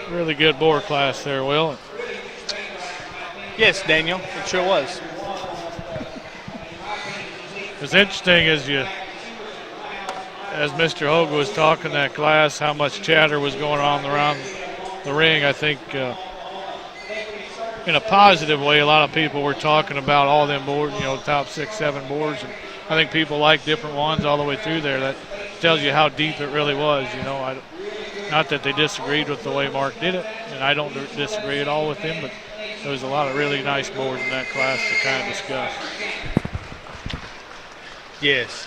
Really good boar class there, Will. Yes, Daniel, it sure was. It's interesting as Mr. Hogue was talking that class, how much chatter was going on around the ring. I think in a positive way, a lot of people were talking about all them boards, top 6, 7 boards. And I think people like different ones all the way through there. That tells you how deep it really was. Not that they disagreed with the way Mark did it, and I don't disagree at all with him, but there was a lot of really nice boards in that class to kind of discuss. Yes.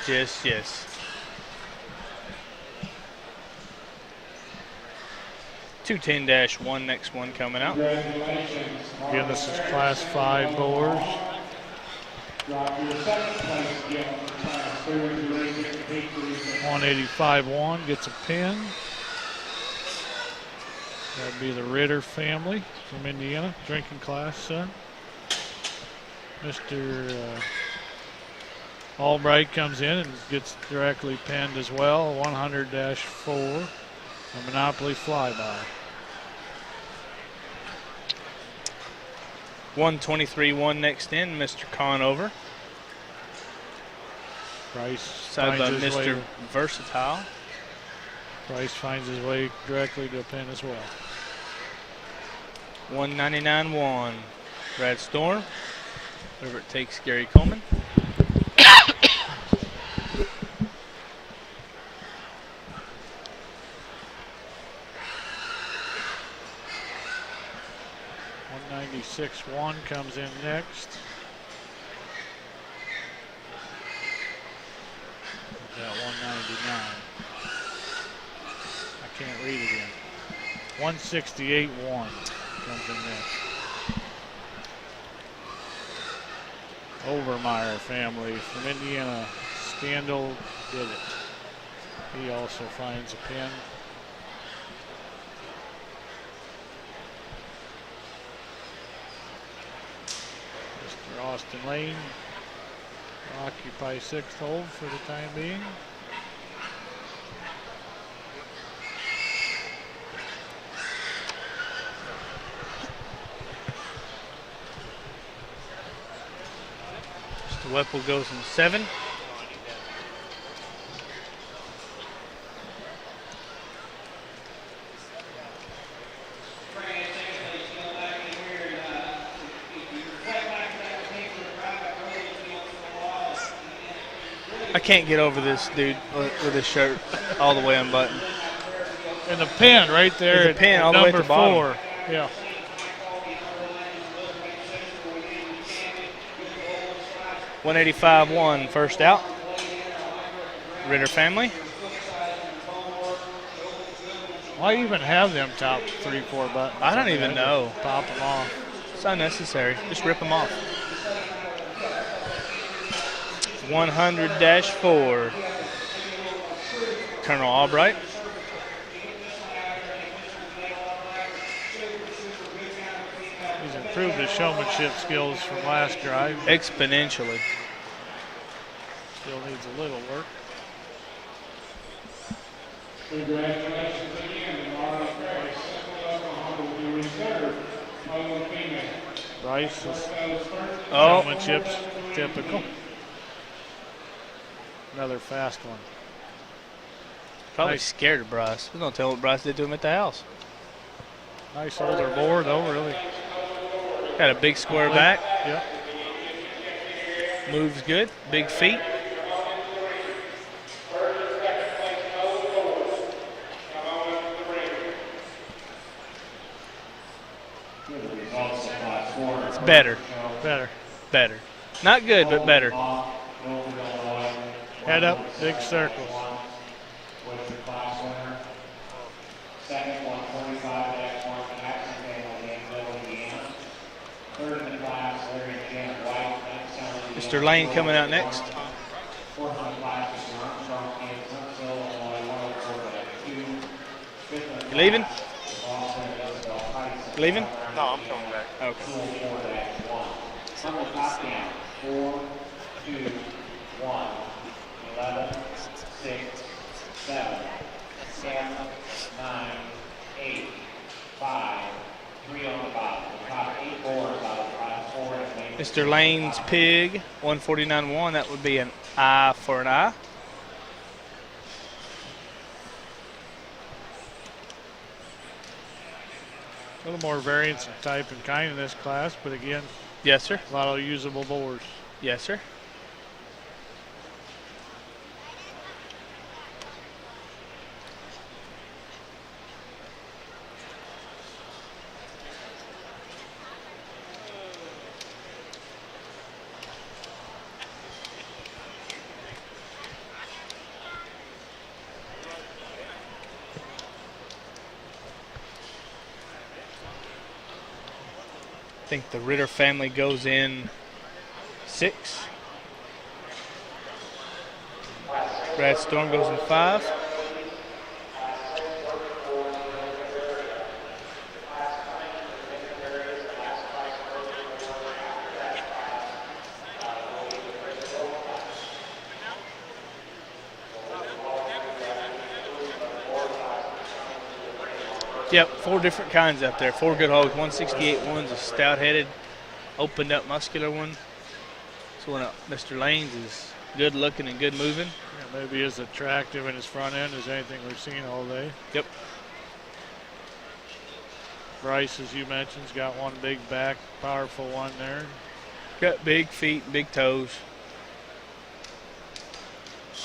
210-1, next one coming out. Again, this is Class 5 Boars. 185-1 gets a pin. That'd be the Ritter family from Indiana, drinking class son. Mr. Albright comes in and gets directly pinned as well, 100-4, a Monopoly flyby. 123-1 next in, Mr. Conover. Price side by Mr. Versatile. Price finds his way directly to a pin as well. 199-1, Brad Storm. Over it takes Gary Coleman. $196-1 comes in next. Got 199. I can't read again. 168-1 comes in next. Overmeyer family from Indiana. Scandal did it. He also finds a pin. Mr. Austin Lane will occupy 6th hold for the time being. Mr. Whipple goes in 7. I can't get over this dude with his shirt all the way unbuttoned. And the pin right there at pin all the way to the bottom. Number 4. Yeah. $185-1, first out. Ritter family. Why even have them top 3, 4 buttons? I don't even know. Pop them off. It's unnecessary. Just rip them off. 100-4. Colonel Albright. He's improved his showmanship skills from last drive. Exponentially. Still needs a little work. Congratulations again. Bryce's showmanship's typical. Another fast one. Probably scared of Bryce. We're going to tell what Bryce did to him at the house. Nice older boar, though, really. Got a big square back. Yep. Moves good. Big feet. It's better. Better. Not good, but better. Head up, big circles. Mr. Lane coming out next. You leaving? Leaving? No, I'm coming back. Okay. 4, 2, 1, 11, 6, 7, 9, 8, 5, 3 on the bottom. The top 8 boards out of class 4 have made it. Mr. Lane's pig, 149.1. That would be an eye for an eye. A little more variance in type and kind in this class, but again, Yes, sir. a lot of usable boars. Yes, sir. I think the Ritter family goes in 6. Brad Storm goes in 5. Yep, 4 different kinds up there. 4 good hogs. 168 one's a stout-headed, opened-up muscular one. So one of Mr. Lane's is good looking and good moving. Yeah, maybe as attractive in his front end as anything we've seen all day. Yep. Bryce, as you mentioned, has got one big back, powerful one there. Got big feet, big toes.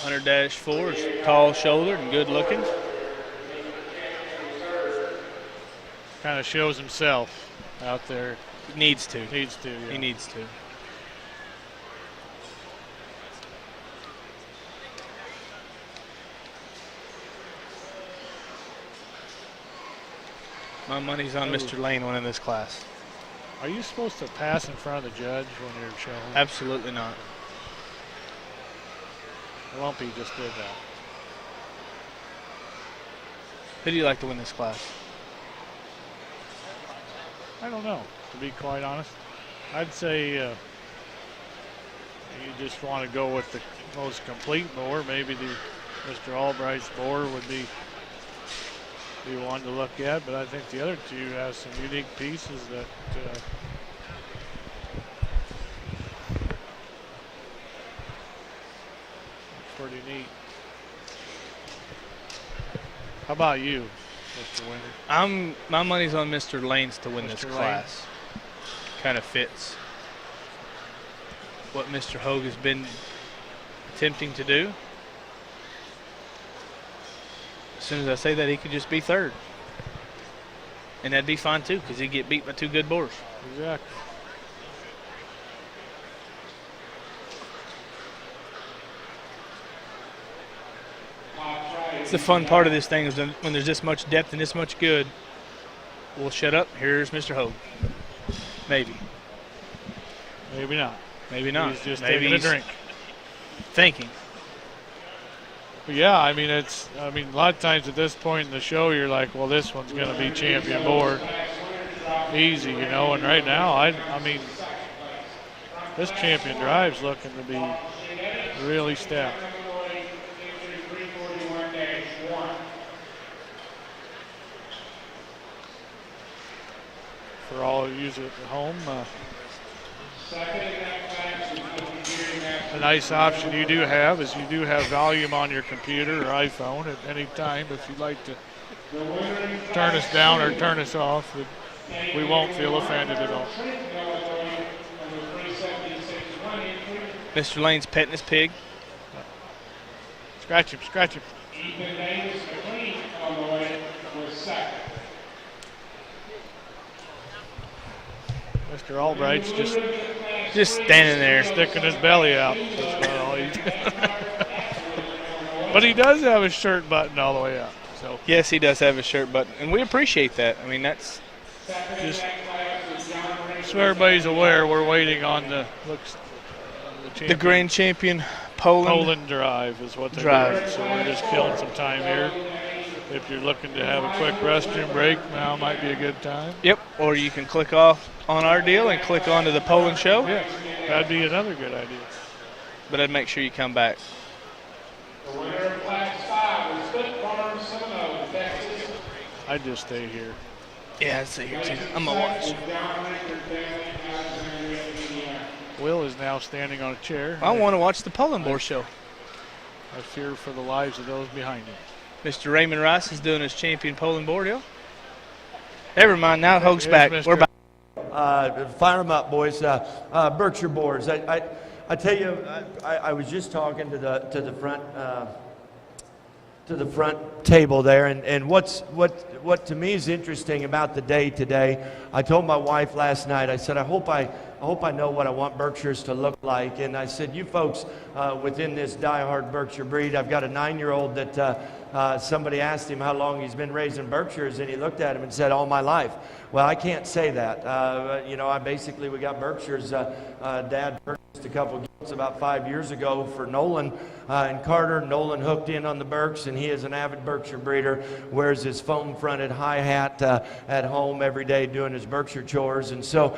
100-4 is tall-shouldered and good looking. Kind of shows himself out there. Needs to. Needs to, yeah. He needs to. My money's on Mr. Lane winning this class. Are you supposed to pass in front of the judge when you're showing? Absolutely not. Lumpy just did that. Who do you like to win this class? I don't know, to be quite honest. I'd say you just want to go with the most complete boar. Maybe the Mr. Albright's boar would be one to look at, but I think the other two have some unique pieces that pretty neat. How about you, Mr. Winter? My money's on Mr. Lane's to win this Mr. class. Kind of fits what Mr. Hogue has been attempting to do. As soon as I say that, he could just be third. And that'd be fine too, because he'd get beat by 2 good boars. Exactly. It's the fun part of this thing is when there's this much depth and this much good. We'll shut up. Here's Mr. Hogue. Maybe. Maybe not. Maybe not. He's just Maybe taking a he's drink. Thinking. But yeah, I mean, a lot of times at this point in the show, you're like, well, this one's going to be champion board. Easy, you know, and right now, I mean, this champion drive's looking to be really stout. For all of you at home, a nice option you do have is you do have volume on your computer or iPhone at any time. If you'd like to turn us down or turn us off, we won't feel offended at all. Mr. Lane's petting his pig. Scratch him, scratch him. Ethan Davis, McLean, on the way, was second. Mr. Albright's just standing there. sticking his belly out. That's about all he But he does have his shirt buttoned all the way up. So Yes, he does have his shirt button, and we appreciate that. I mean, that's just so everybody's aware, we're waiting on the the grand champion Poland drive is what they drive. do. So we're just killing some time here. If you're looking to have a quick restroom break, now might be a good time. Yep, or you can click off on our deal and click onto the Poland show. Yes, that'd be another good idea. But I'd make sure you come back. The winner of Class 5 is Fit Farm Seminole, Texas. I'd just stay here. Yeah, I'd say here too. I'm gonna watch. Will is now standing on a chair. I want to watch the Pulling Boar show. I fear for the lives of those behind him. Mr. Raymond Rice is doing his champion Pulling Boar deal. Never mind, now Hoke's Here's back. Mr. We're back. Fire them up, boys. Berkshire Boars. I tell you, I was just talking to the front table there, and what to me is interesting about the day today. I told my wife last night. I said, I hope I know what I want Berkshires to look like. And I said, you folks within this diehard Berkshire breed, I've got a 9-year-old that somebody asked him how long he's been raising Berkshires, and he looked at him and said, all my life. Well, I can't say that. We got Berkshires. Dad purchased a couple gifts about 5 years ago for Nolan and Carter. Nolan hooked in on the Berks, and he is an avid Berkshire breeder, wears his foam-fronted high hat at home every day doing his Berkshire chores. And so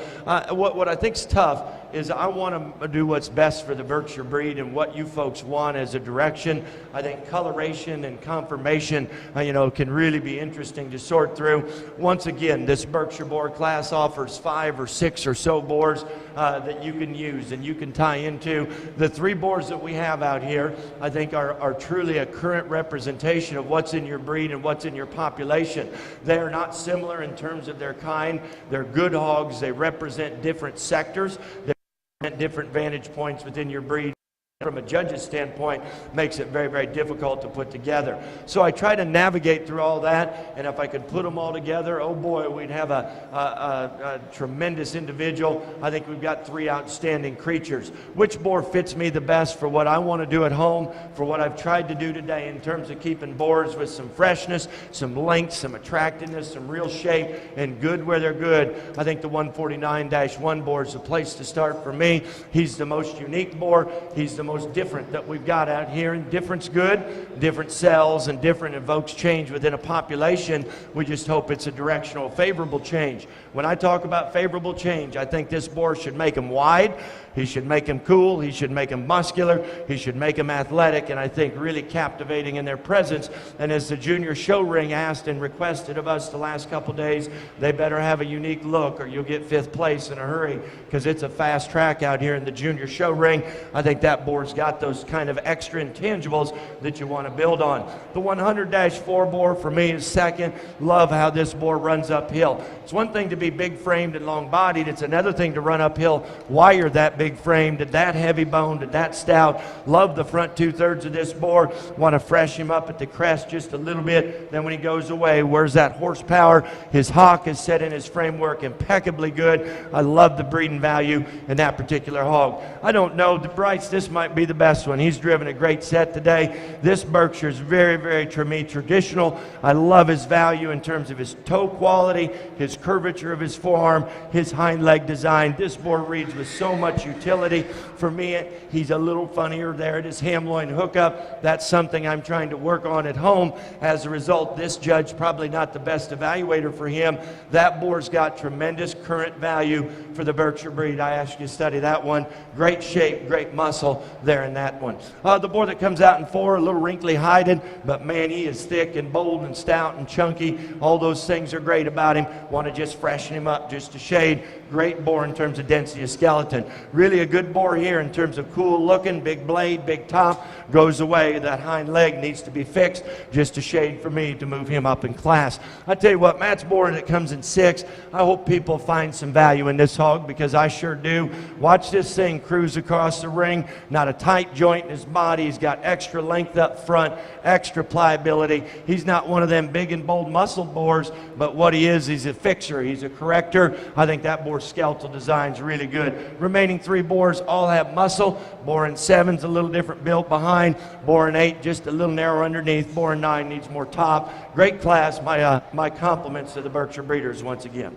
what I think's tough is I want to do what's best for the Berkshire breed and what you folks want as a direction. I think coloration and conformation, can really be interesting to sort through. Once again, this Berkshire Boar class offers 5 or 6 or so boars that you can use and you can tie into. The 3 boars that we have out here, I think are truly a current representation of what's in your breed and what's in your population. They are not similar in terms of their kind. They're good hogs. They represent different sectors. They represent different vantage points within your breed. From a judge's standpoint, makes it very, very difficult to put together. So I try to navigate through all that, and if I could put them all together, oh boy, we'd have a tremendous individual. I think we've got 3 outstanding creatures. Which boar fits me the best for what I want to do at home, for what I've tried to do today in terms of keeping boars with some freshness, some length, some attractiveness, some real shape, and good where they're good. I think the 149-1 boar is the place to start for me. He's the most unique boar. He's the most different that we've got out here, and different's good. Different sells, and different evokes change within a population. We just hope it's a directional, favorable change. When I talk about favorable change, I think this boar should make him wide. He should make him cool. He should make him muscular. He should make him athletic, and I think really captivating in their presence. And as the junior show ring asked and requested of us the last couple days, they better have a unique look or you'll get 5th place in a hurry, because it's a fast track out here in the junior show ring. I think that boar's got those kind of extra intangibles that you want to build on. The 100-4 boar for me is second. Love how this boar runs uphill. It's one thing to be big framed and long bodied. It's another thing to run uphill wire that big framed and that heavy boned and that stout. Love the front 2/3 of this boar. Want to fresh him up at the crest just a little bit. Then when he goes away, where's that horsepower? His hock is set in his framework impeccably good. I love the breeding value in that particular hog. I don't know, Bryce, this might be the best one. He's driven a great set today. This Berkshire is very, very traditional. I love his value in terms of his toe quality, his curvature of his forearm, his hind leg design. This boar reads with so much utility. For me, he's a little funnier there at his ham loin hookup. That's something I'm trying to work on at home. As a result, this judge probably not the best evaluator for him. That boar's got tremendous current value for the Berkshire breed. I ask you to study that one. Great shape, great muscle there in that one. The boar that comes out in 4, a little wrinkly hiding, but man, he is thick and bold and stout and chunky. All those things are great about him. Want to just freshen him up just a shade. Great boar in terms of density of skeleton. Really a good boar here in terms of cool looking, big blade, big top, goes away. That hind leg needs to be fixed. Just a shade for me to move him up in class. I tell you what, Matt's boar that comes in 6, I hope people find some value in this hog, because I sure do. Watch this thing cruise across the ring. Not a tight joint in his body. He's got extra length up front, extra pliability. He's not one of them big and bold muscle boars, but what he is, he's a fixer. He's a corrector. I think that boar's skeletal design's really good. Remaining 3 boars all have muscle. Boar in 7's a little different built behind. Boar in 8 just a little narrow underneath. Boar in 9 needs more top. Great class. My compliments to the Berkshire breeders once again.